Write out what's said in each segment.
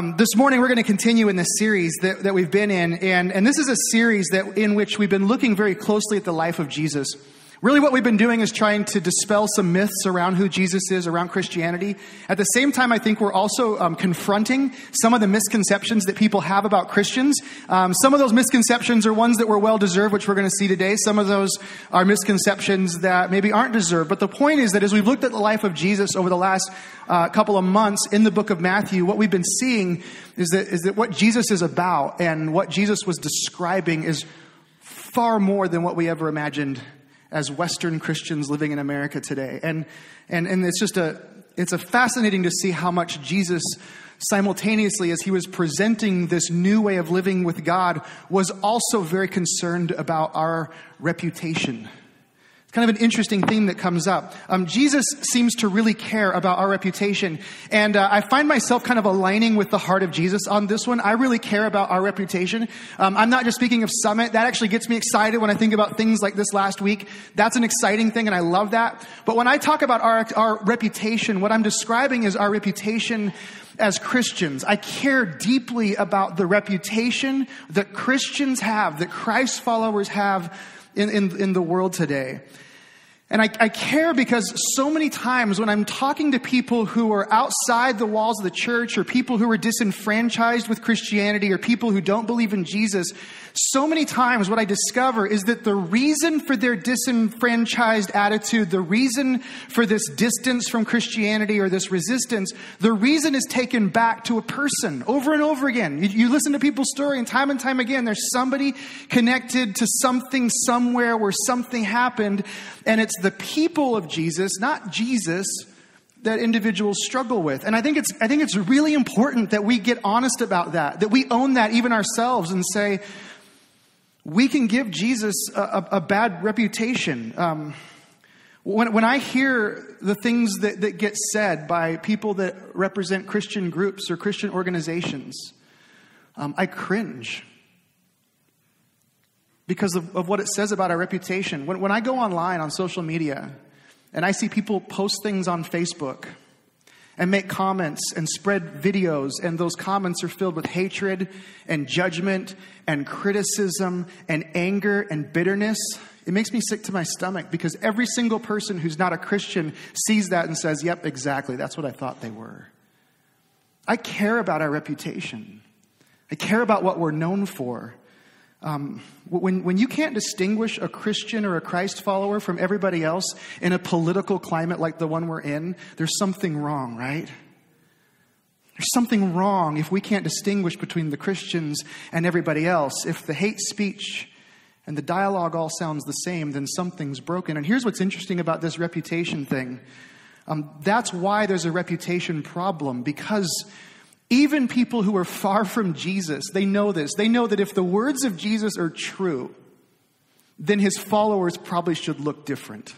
This morning we're going to continue in this series that we've been in, and this is a series in which we've been looking very closely at the life of Jesus. Really what we've been doing is trying to dispel some myths around who Jesus is, around Christianity. At the same time, I think we're also confronting some of the misconceptions that people have about Christians. Some of those misconceptions are ones that were well-deserved, which we're going to see today. Some of those are misconceptions that maybe aren't deserved. But the point is that as we've looked at the life of Jesus over the last couple of months in the book of Matthew, what we've been seeing is that what Jesus is about and what Jesus was describing is far more than what we ever imagined as Western Christians living in America today. And it's fascinating to see how much Jesus simultaneously, as he was presenting this new way of living with God, was also very concerned about our reputation. Kind of an interesting theme that comes up. Jesus seems to really care about our reputation. And I find myself kind of aligning with the heart of Jesus on this one. I really care about our reputation. I'm not just speaking of Summit. That actually gets me excited when I think about things like this last week. That's an exciting thing, and I love that. But when I talk about our reputation, what I'm describing is our reputation as Christians. I care deeply about the reputation that Christians have, that Christ followers have in the world today. And I care because so many times when I'm talking to people who are outside the walls of the church, or people who are disenfranchised with Christianity, or people who don't believe in Jesus, so many times what I discover is that the reason for their disenfranchised attitude, the reason for this distance from Christianity or this resistance, the reason is taken back to a person over and over again. You listen to people's story, and time again, there's somebody connected to something somewhere where something happened, and it's the people of Jesus, not Jesus, that individuals struggle with. And I think it's really important that we get honest about that we own that even ourselves and say, we can give Jesus a bad reputation. When I hear the things that get said by people that represent Christian groups or Christian organizations, I cringe because of what it says about our reputation. When I go online on social media and I see people post things on Facebook and make comments and spread videos, and those comments are filled with hatred and judgment and criticism and anger and bitterness, it makes me sick to my stomach, because every single person who's not a Christian sees that and says, yep, exactly, that's what I thought they were. I care about our reputation. I care about what we're known for. When you can't distinguish a Christian or a Christ follower from everybody else in a political climate like the one we're in, there's something wrong, right? There's something wrong if we can't distinguish between the Christians and everybody else. If the hate speech and the dialogue all sounds the same, then something's broken. And here's what's interesting about this reputation thing. That's why there's a reputation problem, because even people who are far from Jesus, they know this. They know that if the words of Jesus are true, then his followers probably should look different.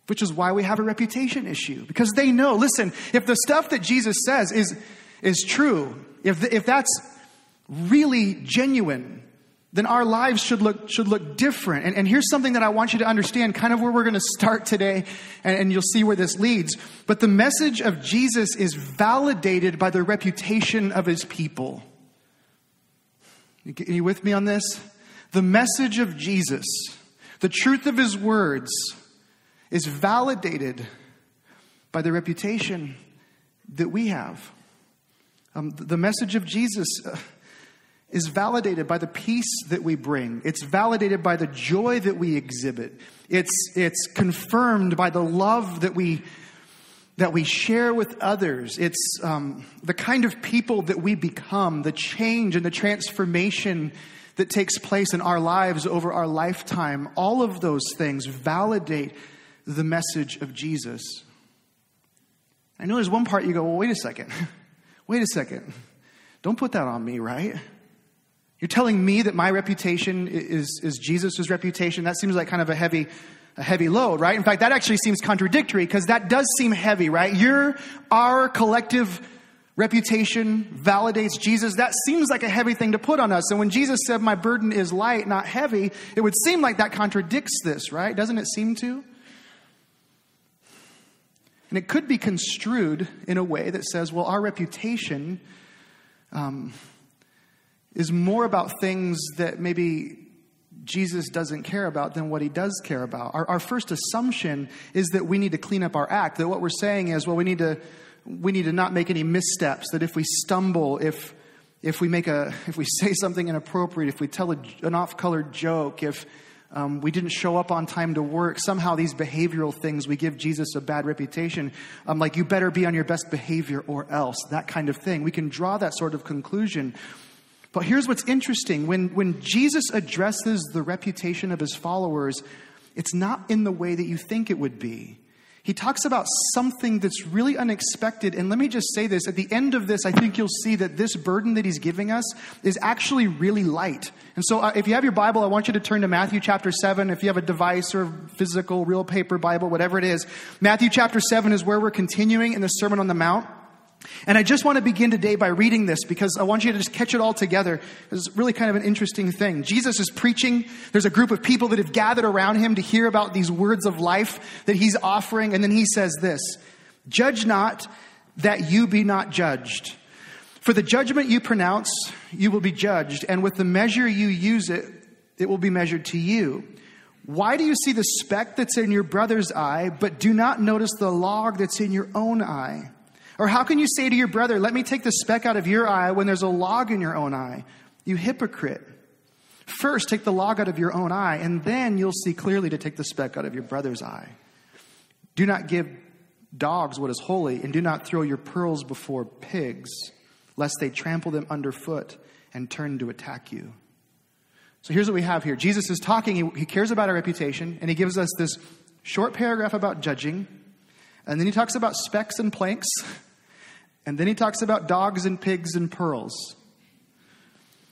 Which is why we have a reputation issue. Because they know, listen, if the stuff that Jesus says is true, if that's really genuine, then our lives should look different. And here's something that I want you to understand, kind of where we're going to start today, and you'll see where this leads. But the message of Jesus is validated by the reputation of his people. Are you with me on this? The message of Jesus, the truth of his words, is validated by the reputation that we have. The message of Jesus is validated by the peace that we bring. It's validated by the joy that we exhibit. It's confirmed by the love that we share with others. It's the kind of people that we become, the change and the transformation that takes place in our lives over our lifetime. All of those things validate the message of Jesus. I know there's one part you go, well, wait a second. Wait a second. Don't put that on me, right? You're telling me that my reputation is Jesus' reputation? That seems like kind of a heavy load, right? In fact, that actually seems contradictory, because that does seem heavy, right? Our collective reputation validates Jesus. That seems like a heavy thing to put on us. And when Jesus said, my burden is light, not heavy, it would seem like that contradicts this, right? Doesn't it seem to? And it could be construed in a way that says, well, our reputation is more about things that maybe Jesus doesn't care about than what he does care about. Our first assumption is that we need to clean up our act, that what we're saying is, well, we need to not make any missteps, that if we stumble, if we say something inappropriate, if we tell an off-colored joke, if we didn't show up on time to work, somehow these behavioral things, we give Jesus a bad reputation. Like, you better be on your best behavior or else, that kind of thing. We can draw that sort of conclusion. But here's what's interesting. When Jesus addresses the reputation of his followers, it's not in the way that you think it would be. He talks about something that's really unexpected. And let me just say this. At the end of this, I think you'll see that this burden that he's giving us is actually really light. And so if you have your Bible, I want you to turn to Matthew chapter 7. If you have a device or physical, real paper Bible, whatever it is. Matthew chapter 7 is where we're continuing in the Sermon on the Mount. And I just want to begin today by reading this because I want you to just catch it all together. It's really kind of an interesting thing. Jesus is preaching. There's a group of people that have gathered around him to hear about these words of life that he's offering. And then he says this, "Judge not that you be not judged. For the judgment you pronounce, you will be judged. And with the measure you use it will be measured to you. Why do you see the speck that's in your brother's eye, but do not notice the log that's in your own eye? Or how can you say to your brother, let me take the speck out of your eye when there's a log in your own eye? You hypocrite. First, take the log out of your own eye, and then you'll see clearly to take the speck out of your brother's eye. Do not give dogs what is holy, and do not throw your pearls before pigs, lest they trample them underfoot and turn to attack you." So here's what we have here. Jesus is talking. He cares about our reputation, and he gives us this short paragraph about judging. And then he talks about specks and planks. And then he talks about dogs and pigs and pearls.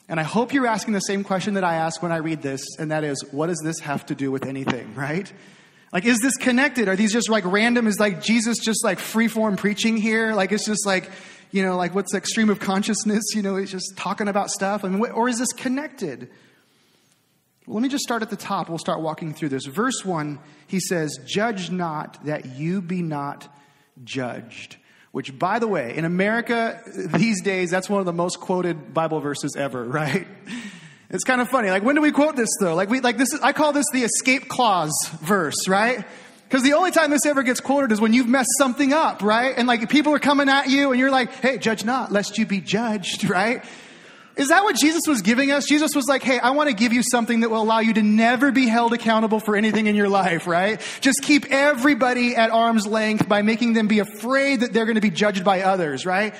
And I hope you're asking the same question that I ask when I read this. And that is, what does this have to do with anything, right? Like, is this connected? Are these just like random? Is like Jesus just like freeform preaching here? Like, it's just like, like what's the extreme of consciousness? He's just talking about stuff. I mean, or is this connected? Well, let me just start at the top. We'll start walking through this. Verse 1, he says, "Judge not that you be not judged." Which, by the way, in America these days, that's one of the most quoted Bible verses ever, right? It's kind of funny. Like, when do we quote this though? I call this the escape clause verse, right? Because the only time this ever gets quoted is when you've messed something up, right? And like people are coming at you and you're like, "Hey, judge not, lest you be judged," right? Is that what Jesus was giving us? Jesus was like, "Hey, I want to give you something that will allow you to never be held accountable for anything in your life," right? Just keep everybody at arm's length by making them be afraid that they're going to be judged by others, right?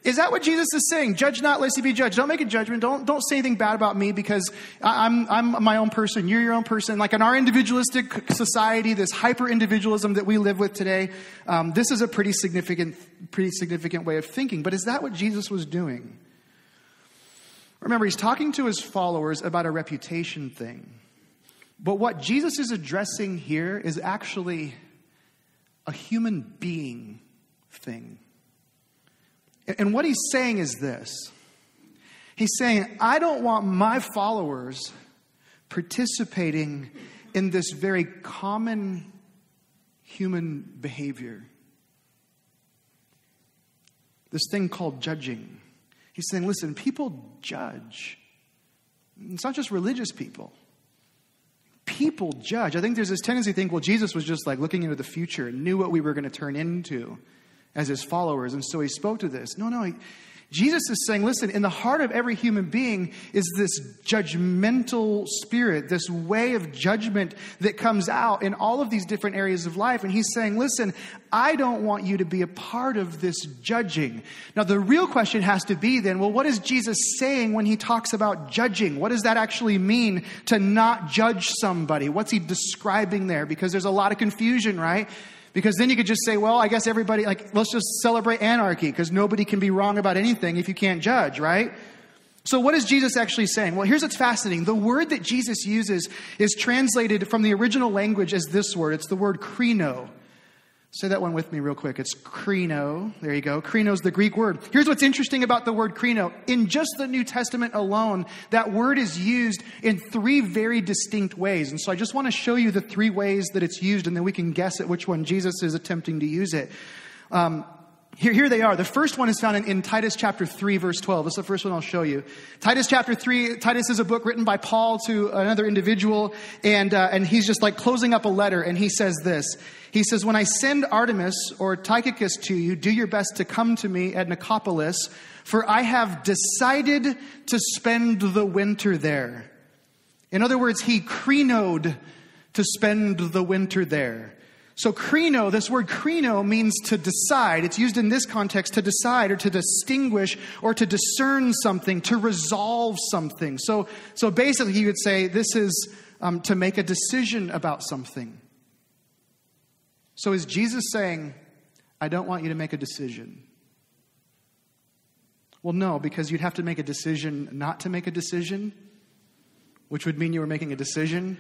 Is that what Jesus is saying? Judge not, lest you be judged. Don't make a judgment. Don't say anything bad about me because I'm my own person. You're your own person. Like in our individualistic society, this hyper-individualism that we live with today, this is a pretty significant way of thinking. But is that what Jesus was doing? Remember, he's talking to his followers about a reputation thing. But what Jesus is addressing here is actually a human being thing. And what he's saying is this. He's saying, I don't want my followers participating in this very common human behavior. This thing called judging. He's saying, listen, people judge. It's not just religious people. People judge. I think there's this tendency to think, well, Jesus was just like looking into the future and knew what we were going to turn into as his followers. And so he spoke to this. No. Jesus is saying, listen, in the heart of every human being is this judgmental spirit, this way of judgment that comes out in all of these different areas of life. And he's saying, listen, I don't want you to be a part of this judging. Now, the real question has to be then, well, what is Jesus saying when he talks about judging? What does that actually mean to not judge somebody? What's he describing there? Because there's a lot of confusion, right? Because then you could just say, well, I guess everybody, let's just celebrate anarchy because nobody can be wrong about anything if you can't judge, right? So what is Jesus actually saying? Well, here's what's fascinating. The word that Jesus uses is translated from the original language as this word. It's the word krino. Say that one with me real quick. It's krino. There you go. Krino is the Greek word. Here's what's interesting about the word krino. In just the New Testament alone, that word is used in 3 very distinct ways. And so I just want to show you the 3 ways that it's used, and then we can guess at which one Jesus is attempting to use it. Here they are. The first one is found in Titus chapter 3, verse 12. This is the first one I'll show you. Titus chapter 3, Titus is a book written by Paul to another individual, and he's just like closing up a letter, and he says this. He says, when I send Artemis or Tychicus to you, do your best to come to me at Nicopolis, for I have decided to spend the winter there. In other words, he krenoed to spend the winter there. So kreno, this word kreno means to decide. It's used in this context to decide or to distinguish or to discern something, to resolve something. So basically he would say this is to make a decision about something. So is Jesus saying, I don't want you to make a decision? Well, no, because you'd have to make a decision not to make a decision, which would mean you were making a decision.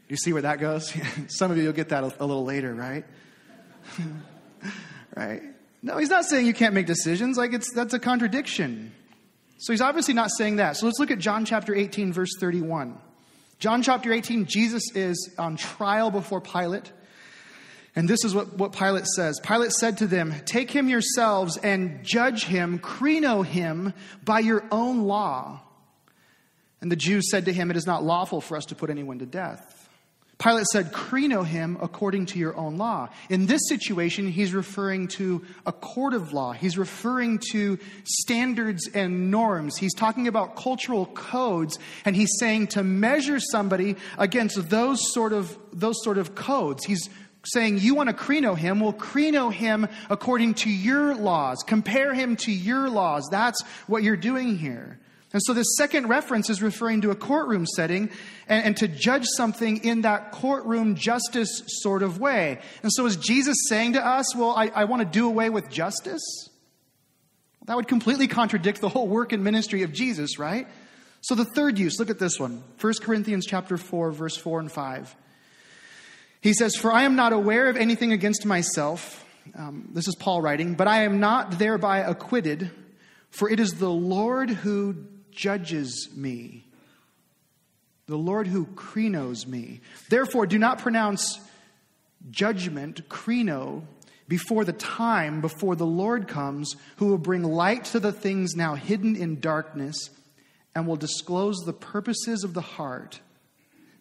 You see where that goes? Some of you will get that a little later, right? Right? No, he's not saying you can't make decisions. That's a contradiction. So he's obviously not saying that. So let's look at John chapter 18, verse 31. John chapter 18, Jesus is on trial before Pilate. And this is what Pilate says. Pilate said to them, take him yourselves and judge him, kreno him by your own law. And the Jews said to him, it is not lawful for us to put anyone to death. Pilate said, kreno him according to your own law. In this situation, he's referring to a court of law. He's referring to standards and norms. He's talking about cultural codes, and he's saying to measure somebody against those sort of codes. He's saying, you want to kreno him? Well, kreno him according to your laws. Compare him to your laws. That's what you're doing here. And so this second reference is referring to a courtroom setting and to judge something in that courtroom justice sort of way. And so is Jesus saying to us, well, I want to do away with justice? That would completely contradict the whole work and ministry of Jesus, right? So the third use, look at this one. 1 Corinthians chapter 4, verse 4 and 5. He says, for I am not aware of anything against myself. This is Paul writing, but I am not thereby acquitted, for it is the Lord who judges me, the Lord who krenos me. Therefore, do not pronounce judgment, kreno, before the Lord comes, who will bring light to the things now hidden in darkness and will disclose the purposes of the heart.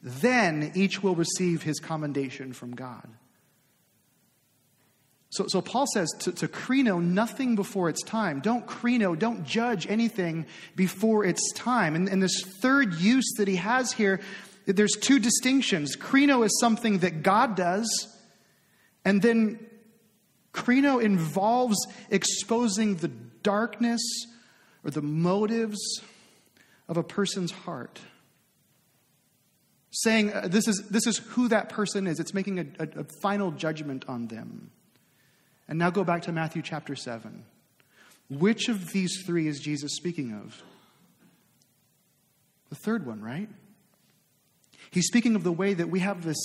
Then each will receive his commendation from God. So Paul says to kreno nothing before its time. Don't kreno, don't judge anything before its time. And this third use that he has here, there's two distinctions. Kreno is something that God does, and then kreno involves exposing the darkness or the motives of a person's heart. Saying this is who that person is. It's making a final judgment on them. And now go back to Matthew chapter 7. Which of these three is Jesus speaking of? The third one, right? He's speaking of the way that we have this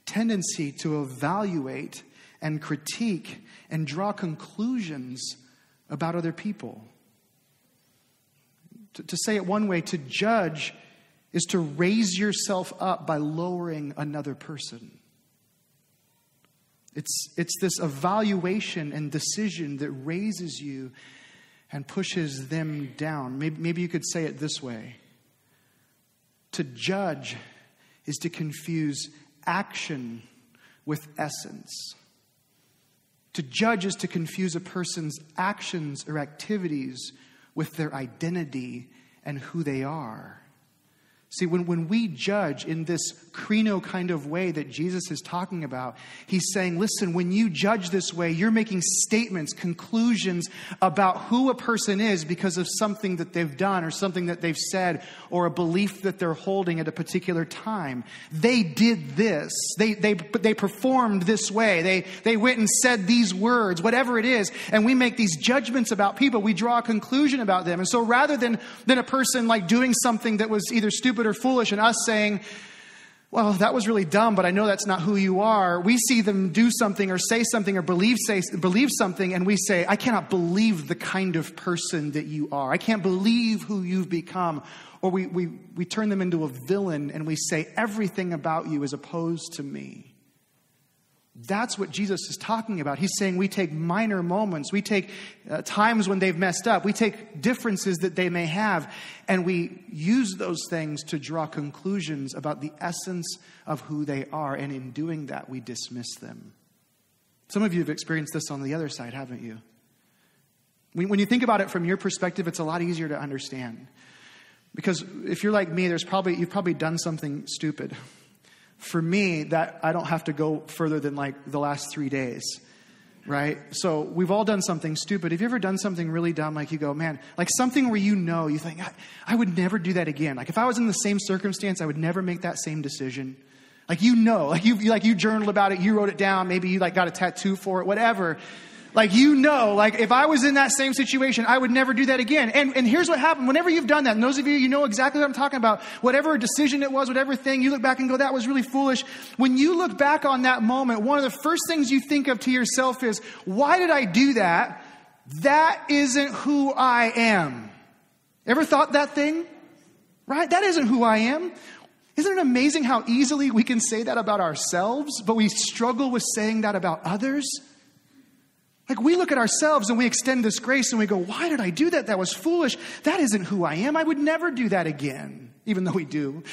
tendency to evaluate and critique and draw conclusions about other people. To say it one way, to judge is to raise yourself up by lowering another person. It's this evaluation and decision that raises you and pushes them down. Maybe you could say it this way. To judge is to confuse action with essence. To judge is to confuse a person's actions or activities with their identity and who they are. See, when we judge in this kreno kind of way that Jesus is talking about, he's saying, listen, when you judge this way, you're making statements, conclusions about who a person is because of something that they've done or something that they've said or a belief that they're holding at a particular time. They did this. They performed this way. They went and said these words, whatever it is. And we make these judgments about people. We draw a conclusion about them. And so rather than a person like doing something that was either stupid or foolish and us saying, well, that was really dumb, but I know that's not who you are. We see them do something or say something or believe something, and we say, I cannot believe the kind of person that you are. I can't believe who you've become. Or we turn them into a villain and we say everything about you is opposed to me. That's what Jesus is talking about. He's saying we take minor moments. We take times when they've messed up. We take differences that they may have, and we use those things to draw conclusions about the essence of who they are. And in doing that, we dismiss them. Some of you have experienced this on the other side, haven't you? When you think about it from your perspective, it's a lot easier to understand. Because if you're like me, you've probably done something stupid. For me, that I don't have to go further than like the last 3 days, right? So we've all done something stupid. Have you ever done something really dumb? Like you go, man, like something where you think, I would never do that again. Like if I was in the same circumstance, I would never make that same decision. Like you journaled about it, you wrote it down, maybe you like got a tattoo for it, whatever. Like like if I was in that same situation, I would never do that again. And here's what happened. Whenever you've done that, and those of you know exactly what I'm talking about, whatever decision it was, whatever thing, you look back and go, that was really foolish. When you look back on that moment, one of the first things you think of to yourself is, why did I do that? That isn't who I am. Ever thought that thing? Right? That isn't who I am. Isn't it amazing how easily we can say that about ourselves, but we struggle with saying that about others? Like we look at ourselves and we extend this grace and we go, why did I do that? That was foolish. That isn't who I am. I would never do that again, even though we do.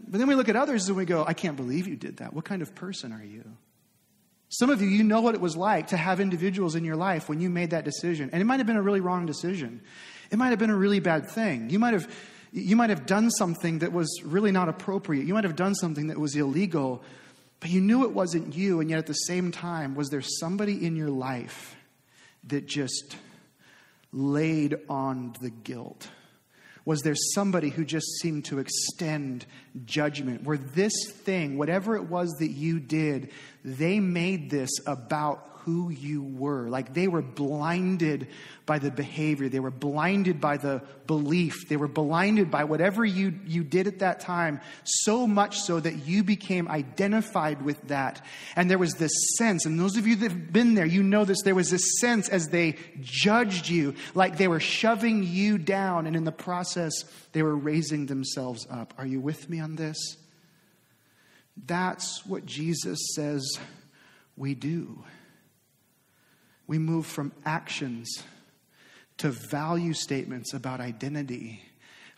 But then we look at others and we go, I can't believe you did that. What kind of person are you? Some of you know what it was like to have individuals in your life when you made that decision. And it might have been a really wrong decision. It might have been a really bad thing. You might have done something that was really not appropriate. You might have done something that was illegal. But you knew it wasn't you, and yet at the same time, was there somebody in your life that just laid on the guilt? Was there somebody who just seemed to extend judgment? Where this thing, whatever it was that you did, they made this about who you were. Like they were blinded by the behavior. They were blinded by the belief. They were blinded by whatever you did at that time, so much so that you became identified with that. And there was this sense, and those of you that have been there, you know this, there was this sense as they judged you, like they were shoving you down, and in the process, they were raising themselves up. Are you with me on this? That's what Jesus says we do. We move from actions to value statements about identity.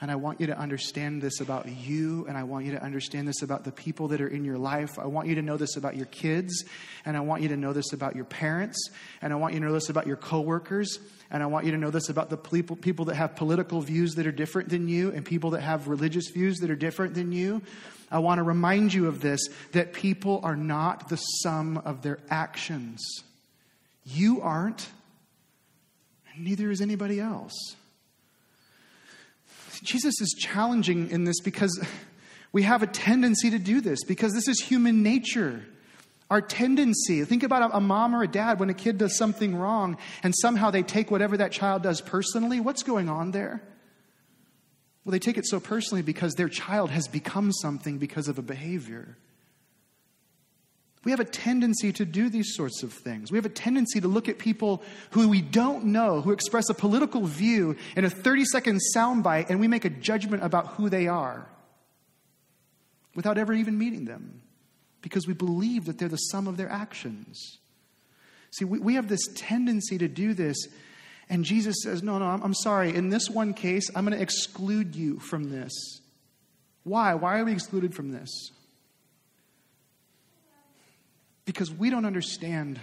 And I want you to understand this about you, and I want you to understand this about the people that are in your life. I want you to know this about your kids, and I want you to know this about your parents, and I want you to know this about your coworkers, and I want you to know this about the people that have political views that are different than you, and people that have religious views that are different than you. I want to remind you of this, that people are not the sum of their actions. You aren't, and neither is anybody else. Jesus is challenging in this because we have a tendency to do this, because this is human nature. Our tendency, think about a mom or a dad when a kid does something wrong and somehow they take whatever that child does personally. What's going on there? Well, they take it so personally because their child has become something because of a behavior. We have a tendency to do these sorts of things. We have a tendency to look at people who we don't know, who express a political view in a 30-second soundbite, and we make a judgment about who they are without ever even meeting them, because we believe that they're the sum of their actions. See, we have this tendency to do this, and Jesus says, no, I'm sorry. In this one case, I'm going to exclude you from this. Why? Why are we excluded from this? Because we don't understand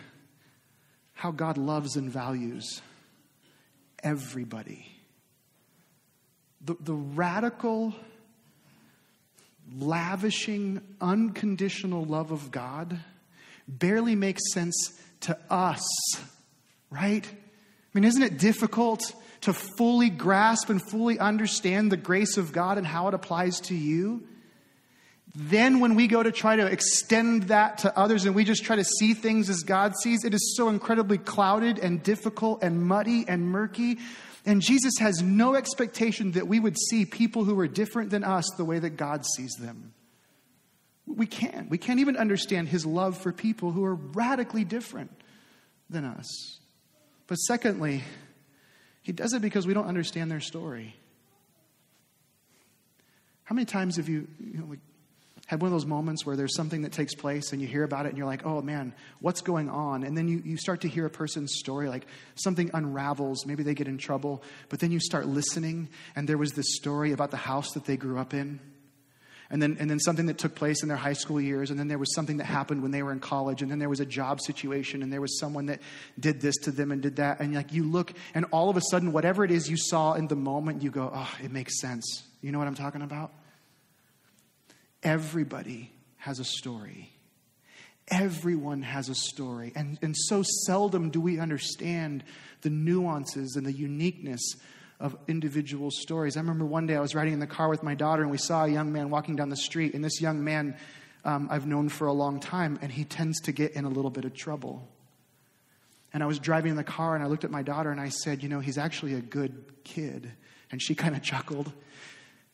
how God loves and values everybody. The radical, lavishing, unconditional love of God barely makes sense to us, right? I mean, isn't it difficult to fully grasp and fully understand the grace of God and how it applies to you? Then when we go to try to extend that to others and we just try to see things as God sees, it is so incredibly clouded and difficult and muddy and murky. And Jesus has no expectation that we would see people who are different than us the way that God sees them. We can't. We can't even understand his love for people who are radically different than us. But secondly, he does it because we don't understand their story. How many times have you Had one of those moments where there's something that takes place and you hear about it and you're like, oh man, what's going on? And then you start to hear a person's story, like something unravels, maybe they get in trouble, but then you start listening and there was this story about the house that they grew up in. And then something that took place in their high school years, and then there was something that happened when they were in college, and then there was a job situation, and there was someone that did this to them and did that. And like you look, and all of a sudden, whatever it is you saw in the moment, you go, oh, it makes sense. You know what I'm talking about? Everybody has a story. Everyone has a story. And so seldom do we understand the nuances and the uniqueness of individual stories. I remember one day I was riding in the car with my daughter and we saw a young man walking down the street. And this young man I've known for a long time, and he tends to get in a little bit of trouble. And I was driving in the car and I looked at my daughter and I said, you know, he's actually a good kid. And she kind of chuckled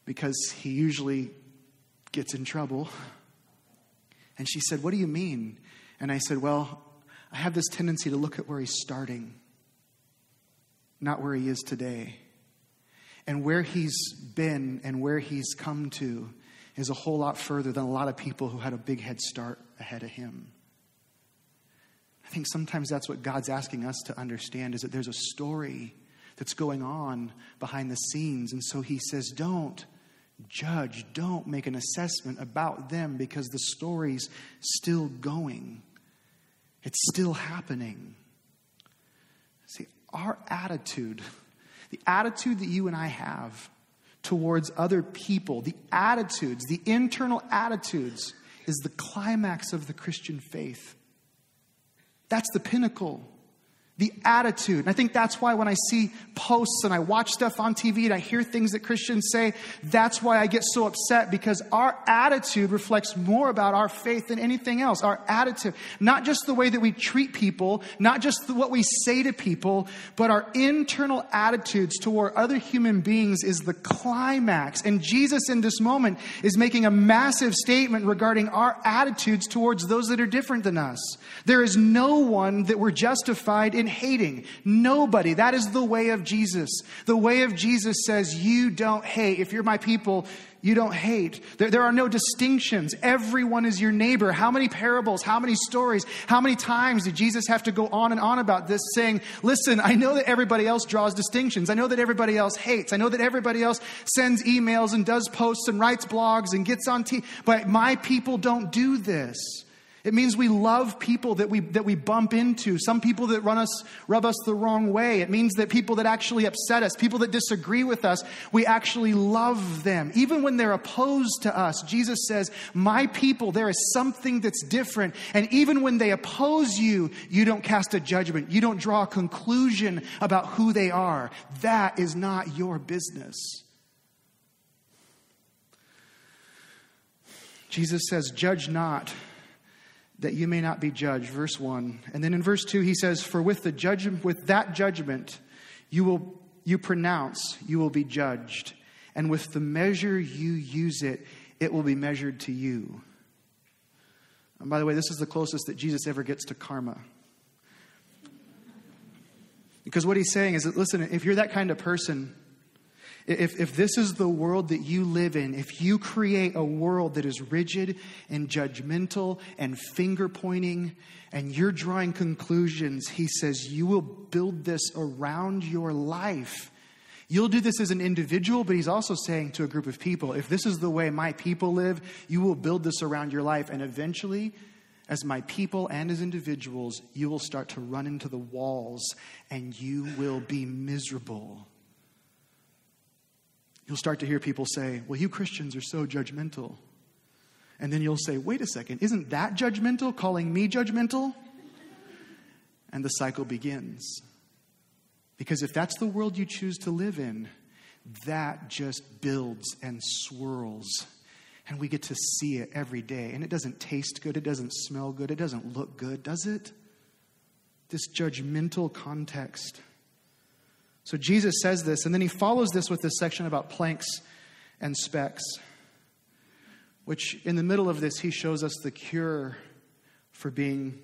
because he usually gets in trouble. And she said, what do you mean? And I said, well, I have this tendency to look at where he's starting, not where he is today. And where he's been and where he's come to is a whole lot further than a lot of people who had a big head start ahead of him. I think sometimes that's what God's asking us to understand, is that there's a story that's going on behind the scenes. And so he says, don't judge, don't make an assessment about them, because the story's still going. It's still happening. See, our attitude, the attitude that you and I have towards other people, the attitudes, the internal attitudes, is the climax of the Christian faith. That's the pinnacle. The attitude. And I think that's why when I see posts and I watch stuff on TV and I hear things that Christians say, that's why I get so upset, because our attitude reflects more about our faith than anything else. Our attitude, not just the way that we treat people, not just what we say to people, but our internal attitudes toward other human beings is the climax. And Jesus in this moment is making a massive statement regarding our attitudes towards those that are different than us. There is no one that we're justified in hating. Nobody. That is the way of Jesus. The way of Jesus says, you don't hate. If you're my people, you don't hate. There are no distinctions. Everyone is your neighbor. How many parables, how many stories, how many times did Jesus have to go on and on about this, saying, listen, I know that everybody else draws distinctions. I know that everybody else hates. I know that everybody else sends emails and does posts and writes blogs and gets on TV. But my people don't do this. It means we love people that we bump into, some people that rub us the wrong way. It means that people that actually upset us, people that disagree with us, we actually love them. Even when they're opposed to us, Jesus says, my people, there is something that's different. And even when they oppose you, you don't cast a judgment. You don't draw a conclusion about who they are. That is not your business. Jesus says, judge not, that you may not be judged, verse 1. And then in verse 2, he says, for with that judgment you pronounce, you will be judged. And with the measure you use it, it will be measured to you. And by the way, this is the closest that Jesus ever gets to karma. Because what he's saying is that, listen, if you're that kind of person, if this is the world that you live in, if you create a world that is rigid and judgmental and finger pointing and you're drawing conclusions, he says you will build this around your life. You'll do this as an individual, but he's also saying to a group of people, if this is the way my people live, you will build this around your life. And eventually, as my people and as individuals, you will start to run into the walls and you will be miserable. You'll start to hear people say, well, you Christians are so judgmental. And then you'll say, wait a second, isn't that judgmental, calling me judgmental? And the cycle begins. Because if that's the world you choose to live in, that just builds and swirls. And we get to see it every day. And it doesn't taste good. It doesn't smell good. It doesn't look good, does it? This judgmental context. So Jesus says this, and then he follows this with this section about planks and specks, which in the middle of this, he shows us the cure for being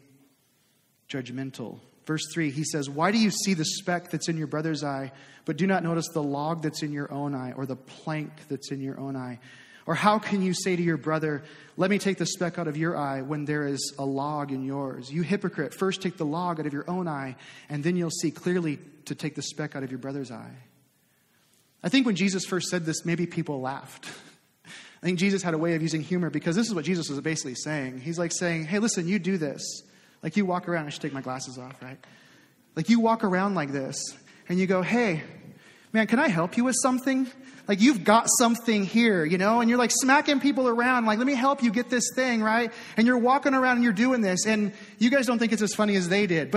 judgmental. Verse 3, he says, why do you see the speck that's in your brother's eye, but do not notice the log that's in your own eye, or the plank that's in your own eye? Or how can you say to your brother, let me take the speck out of your eye when there is a log in yours? You hypocrite, first take the log out of your own eye, and then you'll see clearly to take the speck out of your brother's eye. I think when Jesus first said this, maybe people laughed. I think Jesus had a way of using humor, because this is what Jesus was basically saying. He's like saying, hey, listen, you do this. Like you walk around, I should take my glasses off, right? Like you walk around like this, and you go, hey, man, can I help you with something? Like you've got something here, you know, and you're like smacking people around, like, let me help you get this thing, right? And you're walking around and you're doing this, and you guys don't think it's as funny as they did,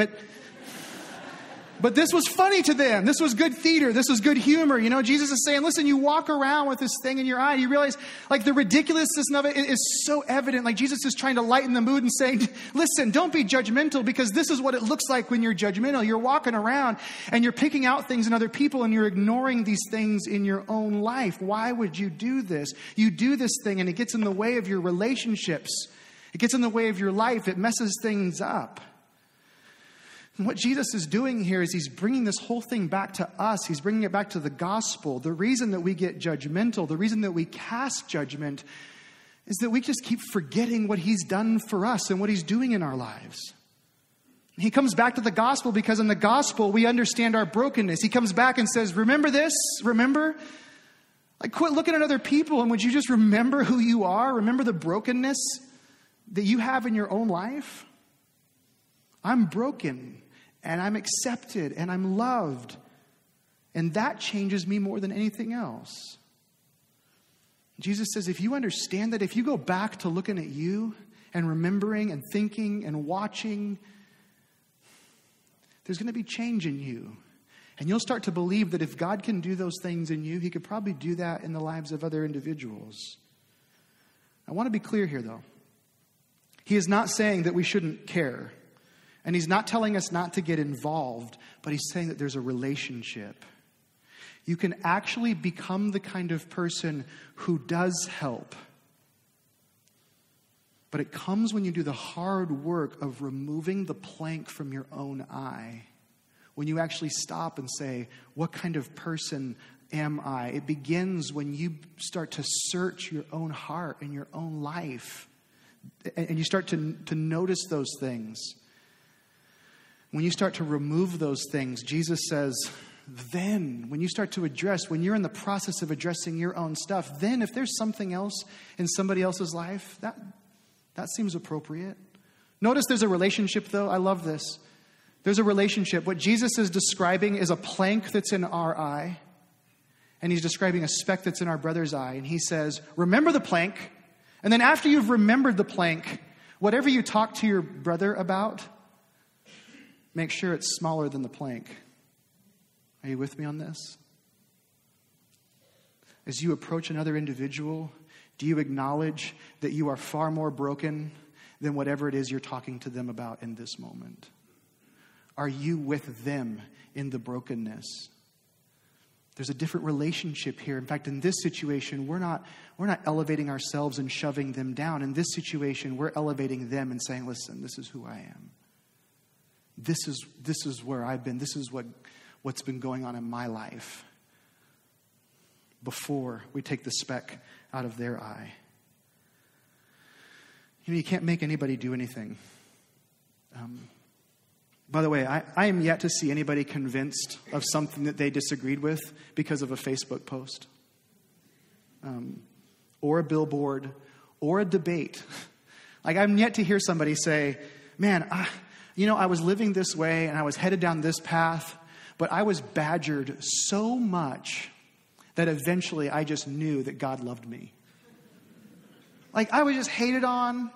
but this was funny to them. This was good theater. This was good humor. You know, Jesus is saying, listen, you walk around with this thing in your eye. And you realize like the ridiculousness of it is so evident. Like Jesus is trying to lighten the mood and saying, listen, don't be judgmental, because this is what it looks like when you're judgmental. You're walking around and you're picking out things in other people, and you're ignoring these things in your own life. Why would you do this? You do this thing and it gets in the way of your relationships. It gets in the way of your life. It messes things up. And what Jesus is doing here is he's bringing this whole thing back to us. He's bringing it back to the gospel. The reason that we get judgmental, the reason that we cast judgment, is that we just keep forgetting what he's done for us and what he's doing in our lives. He comes back to the gospel because in the gospel we understand our brokenness. He comes back and says, remember this? Remember? Like quit looking at other people, and would you just remember who you are? Remember the brokenness that you have in your own life? I'm broken. And I'm accepted and I'm loved. And that changes me more than anything else. Jesus says, if you understand that, if you go back to looking at you and remembering and thinking and watching, there's going to be change in you. And you'll start to believe that if God can do those things in you, he could probably do that in the lives of other individuals. I want to be clear here, though. He is not saying that we shouldn't care. And he's not telling us not to get involved, but he's saying that there's a relationship. You can actually become the kind of person who does help. But it comes when you do the hard work of removing the plank from your own eye. When you actually stop and say, what kind of person am I? It begins when you start to search your own heart and your own life. And you start to notice those things. When you start to remove those things, Jesus says, then, when you start to address, when you're in the process of addressing your own stuff, then if there's something else in somebody else's life, that seems appropriate. Notice there's a relationship, though. I love this. There's a relationship. What Jesus is describing is a plank that's in our eye, and he's describing a speck that's in our brother's eye. And he says, remember the plank, and then after you've remembered the plank, whatever you talk to your brother about, make sure it's smaller than the plank. Are you with me on this? As you approach another individual, do you acknowledge that you are far more broken than whatever it is you're talking to them about in this moment? Are you with them in the brokenness? There's a different relationship here. In fact, in this situation, we're not elevating ourselves and shoving them down. In this situation, we're elevating them and saying, listen, this is who I am. This is where I've been. This is what's been going on in my life before we take the speck out of their eye. You know, you can't make anybody do anything. By the way, I am yet to see anybody convinced of something that they disagreed with because of a Facebook post, or a billboard, or a debate. Like, I'm yet to hear somebody say, man, I was living this way and I was headed down this path, but I was badgered so much that eventually I just knew that God loved me. Like, I was just hated on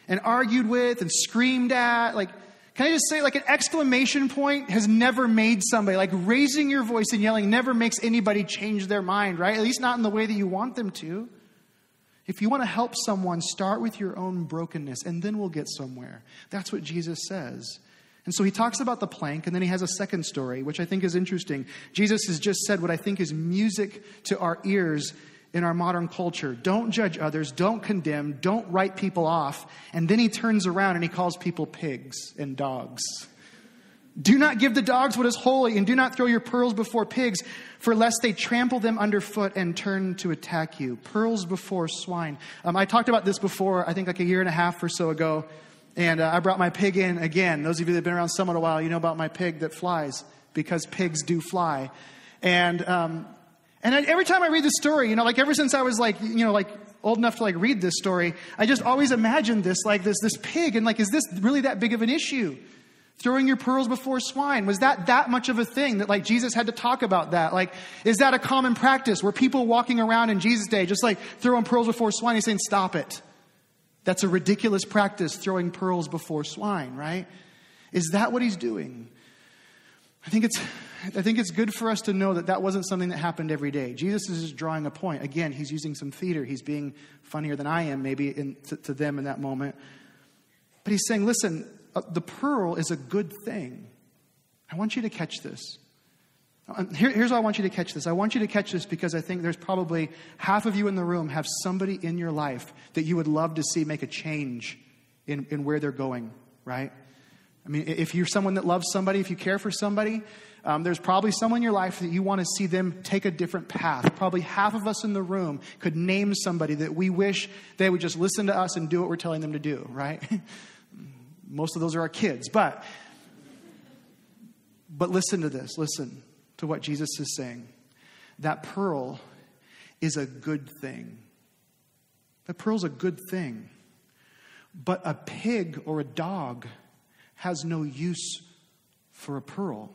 and argued with and screamed at. Like, can I just say, like, an exclamation point has never made somebody, like raising your voice and yelling never makes anybody change their mind, right? At least not in the way that you want them to. If you want to help someone, start with your own brokenness, and then we'll get somewhere. That's what Jesus says. And so he talks about the plank, and then he has a second story, which I think is interesting. Jesus has just said what I think is music to our ears in our modern culture. Don't judge others, don't condemn, don't write people off. And then he turns around and he calls people pigs and dogs. Do not give the dogs what is holy, and do not throw your pearls before pigs, for lest they trample them underfoot and turn to attack you. Pearls before swine. I talked about this before, I think like a year and a half or so ago, and I brought my pig in again. Those of you that have been around Summit a while, you know about my pig that flies, because pigs do fly. And every time I read this story, like ever since I was like old enough to like read this story, I just always imagined this pig, and like, is this really that big of an issue? Throwing your pearls before swine. Was that much of a thing that like Jesus had to talk about that? Like, is that a common practice? Were people walking around in Jesus' day just like throwing pearls before swine? He's saying, stop it. That's a ridiculous practice, throwing pearls before swine, right? Is that what he's doing? I think it's good for us to know that wasn't something that happened every day. Jesus is just drawing a point. Again, he's using some theater. He's being funnier than I am maybe to them in that moment. But he's saying, listen, the pearl is a good thing. I want you to catch this. Here's why I want you to catch this. I want you to catch this because I think there's probably half of you in the room have somebody in your life that you would love to see make a change in where they're going, right? I mean, if you're someone that loves somebody, if you care for somebody, there's probably someone in your life that you want to see them take a different path. Probably half of us in the room could name somebody that we wish they would just listen to us and do what we're telling them to do, right? Most of those are our kids, but listen to this. Listen to what Jesus is saying. That pearl is a good thing. That pearl's a good thing. But a pig or a dog has no use for a pearl.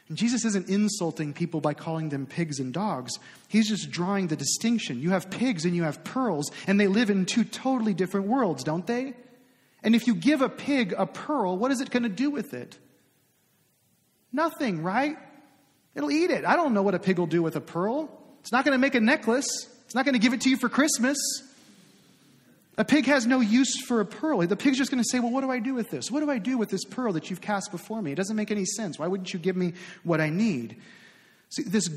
And Jesus isn't insulting people by calling them pigs and dogs. He's just drawing the distinction. You have pigs and you have pearls, and they live in two totally different worlds, don't they? And if you give a pig a pearl, what is it going to do with it? Nothing, right? It'll eat it. I don't know what a pig will do with a pearl. It's not going to make a necklace. It's not going to give it to you for Christmas. A pig has no use for a pearl. The pig's just going to say, well, what do I do with this? What do I do with this pearl that you've cast before me? It doesn't make any sense. Why wouldn't you give me what I need? See, this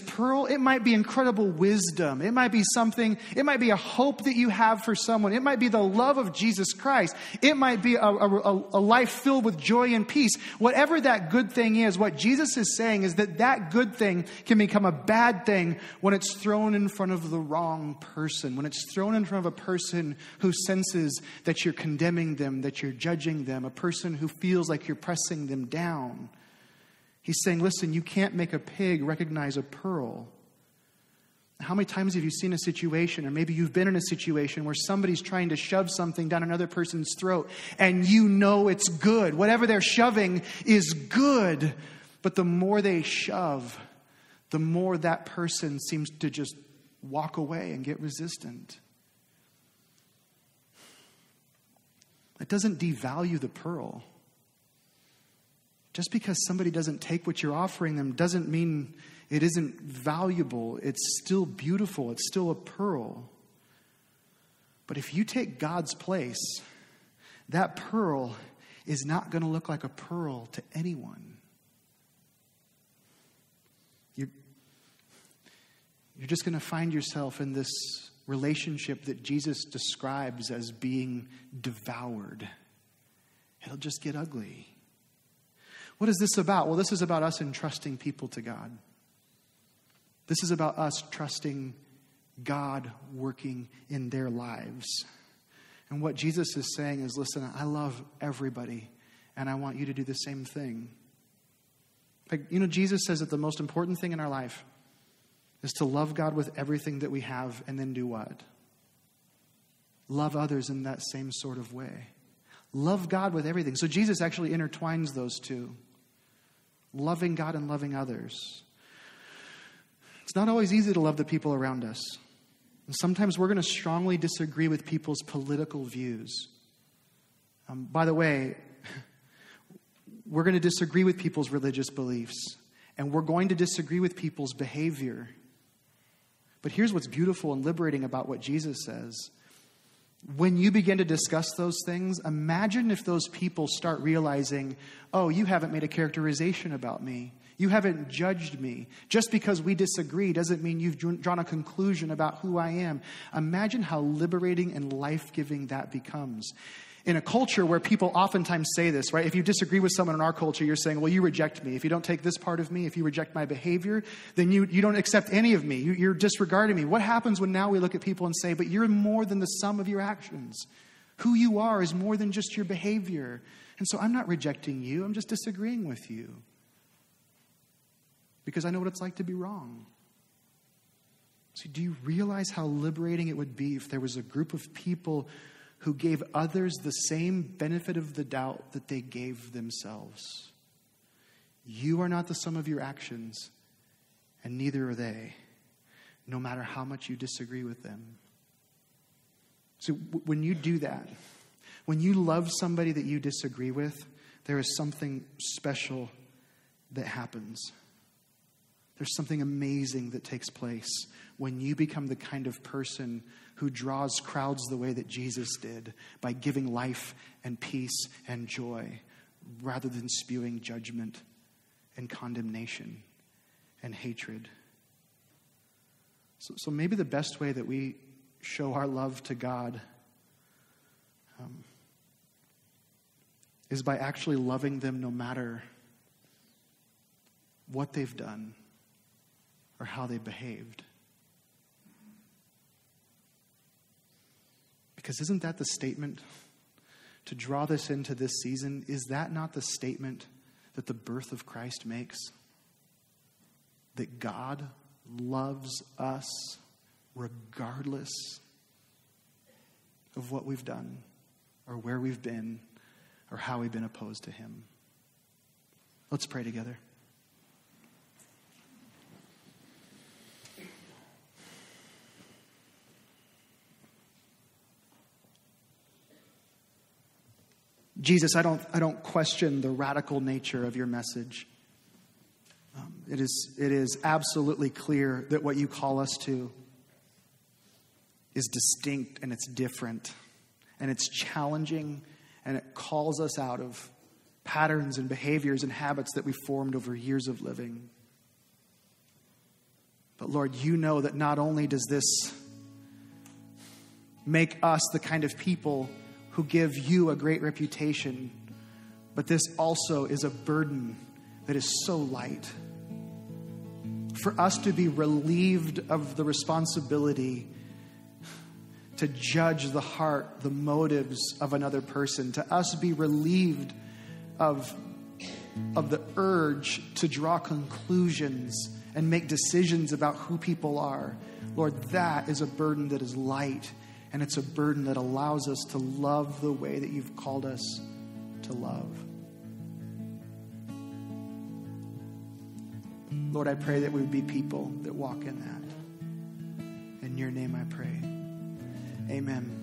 pearl, it might be incredible wisdom. It might be something, it might be a hope that you have for someone. It might be the love of Jesus Christ. It might be a life filled with joy and peace. Whatever that good thing is, what Jesus is saying is that good thing can become a bad thing when it's thrown in front of the wrong person. When it's thrown in front of a person who senses that you're condemning them, that you're judging them, a person who feels like you're pressing them down. He's saying, listen, you can't make a pig recognize a pearl. How many times have you seen a situation, or maybe you've been in a situation where somebody's trying to shove something down another person's throat, and you know it's good. Whatever they're shoving is good. But the more they shove, the more that person seems to just walk away and get resistant. It doesn't devalue the pearl. Just because somebody doesn't take what you're offering them doesn't mean it isn't valuable. It's still beautiful. It's still a pearl. But if you take God's place, that pearl is not going to look like a pearl to anyone. You're just going to find yourself in this relationship that Jesus describes as being devoured. It'll just get ugly. What is this about? Well, this is about us entrusting people to God. This is about us trusting God working in their lives. And what Jesus is saying is, listen, I love everybody, and I want you to do the same thing. Like, Jesus says that the most important thing in our life is to love God with everything that we have, and then do what? Love others in that same sort of way. Love God with everything. So Jesus actually intertwines those two. Loving God and loving others. It's not always easy to love the people around us. And sometimes we're going to strongly disagree with people's political views. By the way, we're going to disagree with people's religious beliefs. And we're going to disagree with people's behavior. But here's what's beautiful and liberating about what Jesus says. When you begin to discuss those things, imagine if those people start realizing, oh, you haven't made a characterization about me. You haven't judged me. Just because we disagree doesn't mean you've drawn a conclusion about who I am. Imagine how liberating and life-giving that becomes. In a culture where people oftentimes say this, right? If you disagree with someone in our culture, you're saying, well, you reject me. If you don't take this part of me, if you reject my behavior, then you don't accept any of me. You're disregarding me. What happens when now we look at people and say, but you're more than the sum of your actions. Who you are is more than just your behavior. And so I'm not rejecting you. I'm just disagreeing with you. Because I know what it's like to be wrong. So do you realize how liberating it would be if there was a group of people who gave others the same benefit of the doubt that they gave themselves? You are not the sum of your actions, and neither are they, no matter how much you disagree with them. So when you do that, when you love somebody that you disagree with, there is something special that happens. There's something amazing that takes place when you become the kind of person who draws crowds the way that Jesus did, by giving life and peace and joy rather than spewing judgment and condemnation and hatred. So maybe the best way that we show our love to God is by actually loving them no matter what they've done or how they behaved. Because isn't that the statement? To draw this into this season, is that not the statement that the birth of Christ makes? That God loves us regardless of what we've done or where we've been or how we've been opposed to him. Let's pray together. Jesus, I don't question the radical nature of your message. It is absolutely clear that what you call us to is distinct and it's different and it's challenging and it calls us out of patterns and behaviors and habits that we formed over years of living. But Lord, you know that not only does this make us the kind of people who give you a great reputation, but this also is a burden that is so light. For us to be relieved of the responsibility to judge the heart, the motives of another person, to us be relieved of the urge to draw conclusions and make decisions about who people are. Lord, that is a burden that is light. And it's a burden that allows us to love the way that you've called us to love. Lord, I pray that we would be people that walk in that. In your name I pray. Amen.